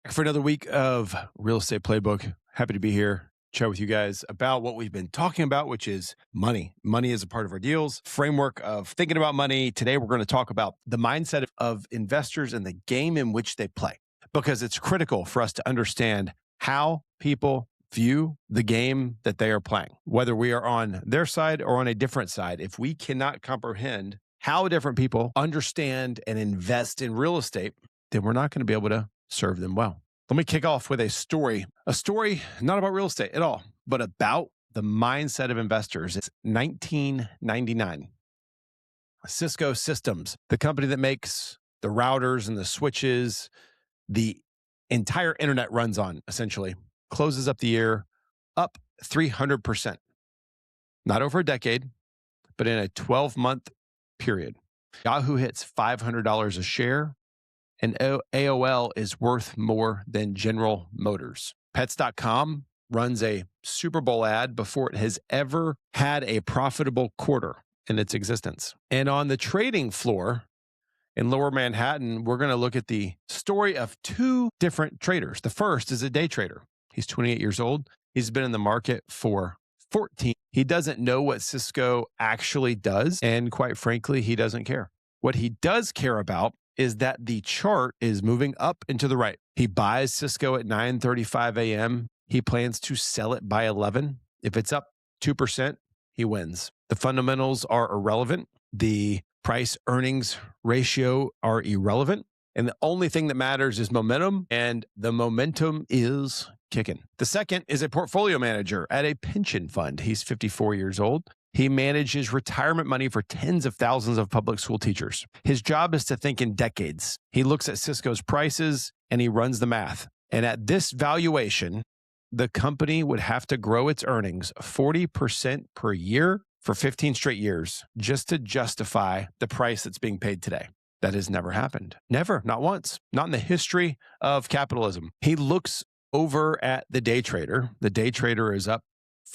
For another week of Real Estate Playbook. Happy to be here, chat with you guys about what we've been talking about, which is money. Money is a part of our deals, framework of thinking about money. Today, we're going to talk about the mindset of investors and the game in which they play, because it's critical for us to understand how people view the game that they are playing, whether we are on their side or on a different side. If we cannot comprehend how different people understand and invest in real estate, then we're not going to be able to serve them well. Let me kick off with a story not about real estate at all, but about the mindset of investors. It's 1999. Cisco Systems, the company that makes the routers and the switches, the entire internet runs on, essentially, closes up the year up 300%. Not over a decade, but in a 12-month period. Yahoo hits $500 a share. And AOL is worth more than General Motors. Pets.com runs a Super Bowl ad before it has ever had a profitable quarter in its existence. And on the trading floor in Lower Manhattan, we're going to look at the story of two different traders. The first is a day trader. He's 28 years old. He's been in the market for 14. He doesn't know what Cisco actually does. And quite frankly, he doesn't care. What he does care about is that the chart is moving up and to the right. He buys Cisco at 9:35 a.m. He plans to sell it by 11. If it's up 2%, he wins. The fundamentals are irrelevant. The price earnings ratio are irrelevant. And the only thing that matters is momentum, and the momentum is kicking. The second is a portfolio manager at a pension fund. He's 54 years old. He manages retirement money for tens of thousands of public school teachers. His job is to think in decades. He looks at Cisco's prices and he runs the math. And at this valuation, the company would have to grow its earnings 40% per year for 15 straight years just to justify the price that's being paid today. That has never happened. Never, not once, not in the history of capitalism. He looks over at the day trader. The day trader is up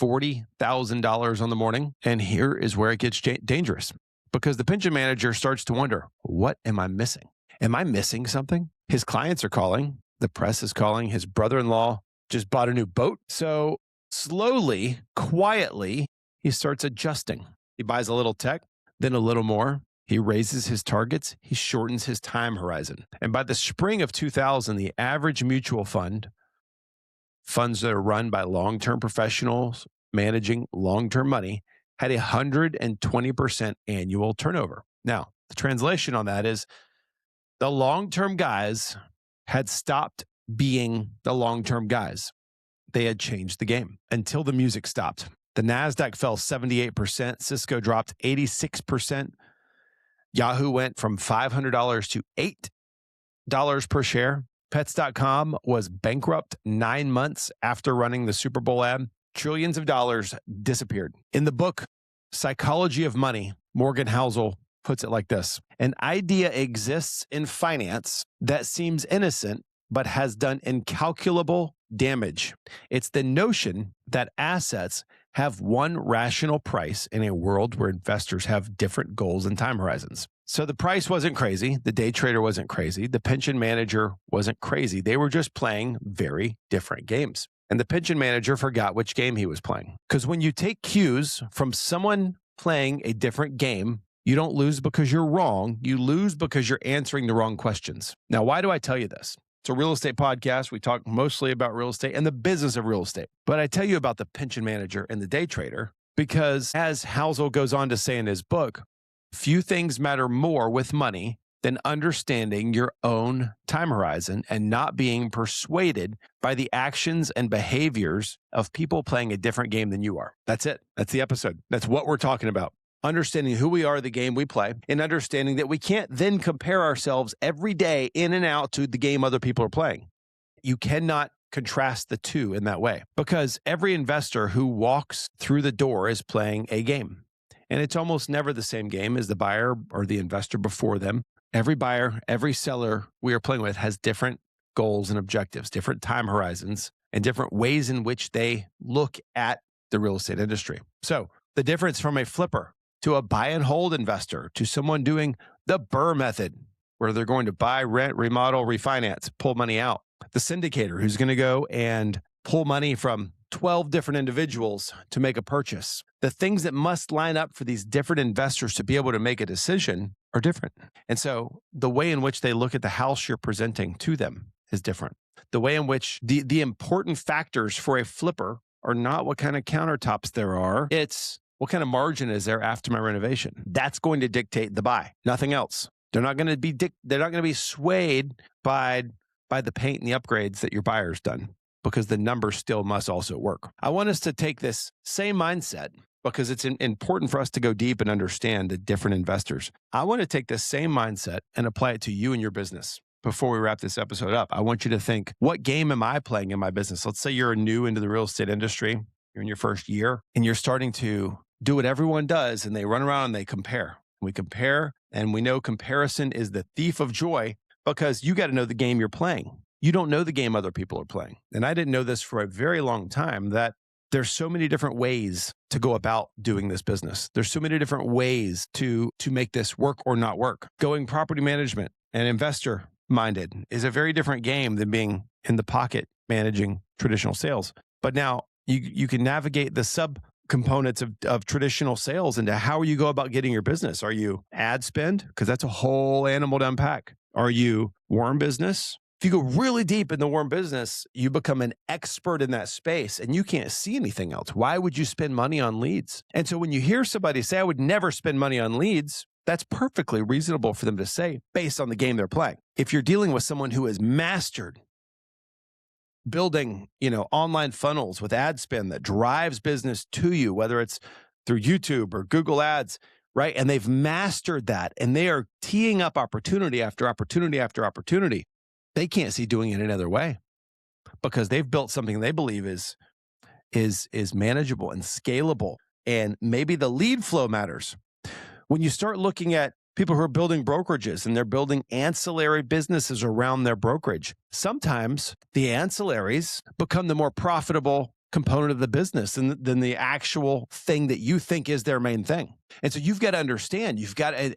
$40,000 on the morning. And here is where it gets dangerous, because the pension manager starts to wonder, what am I missing? Am I missing something? His clients are calling. The press is calling. His brother-in-law just bought a new boat. So slowly, quietly, he starts adjusting. He buys a little tech, then a little more. He raises his targets. He shortens his time horizon. And by the spring of 2000, the average mutual fund, funds that are run by long-term professionals managing long-term money, had 120% annual turnover. Now, the translation on that is the long-term guys had stopped being the long-term guys. They had changed the game until the music stopped. The NASDAQ fell 78%. Cisco dropped 86%. Yahoo went from $500 to $8 per share. Pets.com was bankrupt 9 months after running the Super Bowl ad. Trillions of dollars disappeared. In the book, Psychology of Money, Morgan Housel puts it like this: an idea exists in finance that seems innocent, but has done incalculable damage. It's the notion that assets have one rational price in a world where investors have different goals and time horizons. So the price wasn't crazy. The day trader wasn't crazy. The pension manager wasn't crazy. They were just playing very different games. And the pension manager forgot which game he was playing. Because when you take cues from someone playing a different game, you don't lose because you're wrong. You lose because you're answering the wrong questions. Now, why do I tell you this? It's a real estate podcast. We talk mostly about real estate and the business of real estate. But I tell you about the pension manager and the day trader because, as Housel goes on to say in his book, few things matter more with money than understanding your own time horizon and not being persuaded by the actions and behaviors of people playing a different game than you are. That's it. That's the episode. That's what we're talking about. Understanding who we are, the game we play, and understanding that we can't then compare ourselves every day in and out to the game other people are playing. You cannot contrast the two in that way because every investor who walks through the door is playing a game. And it's almost never the same game as the buyer or the investor before them. Every buyer, every seller we are playing with has different goals and objectives, different time horizons, and different ways in which they look at the real estate industry. So the difference from a flipper to a buy and hold investor to someone doing the BRRRR method, where they're going to buy, rent, remodel, refinance, pull money out. the syndicator who's going to go and pull money from 12 different individuals to make a purchase. The things that must line up for these different investors to be able to make a decision are different. And so the way in which they look at the house you're presenting to them is different. The way in which the important factors for a flipper are not what kind of countertops there are. It's what kind of margin is there after my renovation. That's going to dictate the buy, nothing else. They're not going to be swayed by the paint and the upgrades that your buyer's done, because the numbers still must also work. I want us to take this same mindset, because it's important for us to go deep and understand the different investors. I want to take this same mindset and apply it to you and your business. Before we wrap this episode up, I want you to think, what game am I playing in my business? Let's say you're new into the real estate industry, you're in your first year, and you're starting to do what everyone does, and they run around and they compare. We compare, and we know comparison is the thief of joy, because you got to know the game you're playing. You don't know the game other people are playing. And I didn't know this for a very long time, that there's so many different ways to go about doing this business. There's so many different ways to make this work or not work. Going property management and investor minded is a very different game than being in the pocket managing traditional sales. But now you can navigate the sub components of traditional sales into how you go about getting your business. Are you ad spend? Because that's a whole animal to unpack. Are you warm business? If you go really deep in the warm business, you become an expert in that space and you can't see anything else. Why would you spend money on leads? And so when you hear somebody say, I would never spend money on leads, that's perfectly reasonable for them to say based on the game they're playing. If you're dealing with someone who has mastered building, online funnels with ad spend that drives business to you, whether it's through YouTube or Google Ads, right? And they've mastered that and they are teeing up opportunity after opportunity after opportunity. They can't see doing it any other way, because they've built something they believe is manageable and scalable. And maybe the lead flow matters. When you start looking at people who are building brokerages and they're building ancillary businesses around their brokerage, sometimes the ancillaries become the more profitable component of the business than the actual thing that you think is their main thing. And so you've got to understand,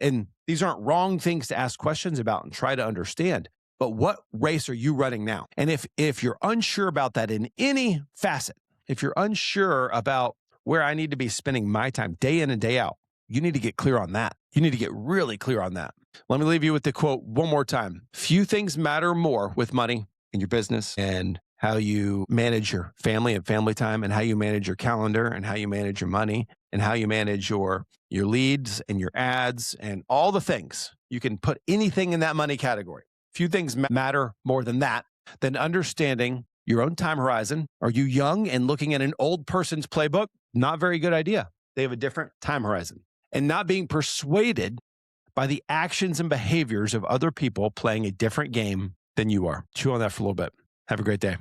and these aren't wrong things to ask questions about and try to understand, but what race are you running now? And if you're unsure about that in any facet, if you're unsure about where I need to be spending my time day in and day out, you need to get clear on that. You need to get really clear on that. Let me leave you with the quote one more time. Few things matter more with money in your business and how you manage your family and family time, and how you manage your calendar, and how you manage your money, and how you manage your leads and your ads and all the things. You can put anything in that money category. Few things matter more than that, than understanding your own time horizon. Are you young and looking at an old person's playbook? Not very good idea. They have a different time horizon. And not being persuaded by the actions and behaviors of other people playing a different game than you are. Chew on that for a little bit. Have a great day.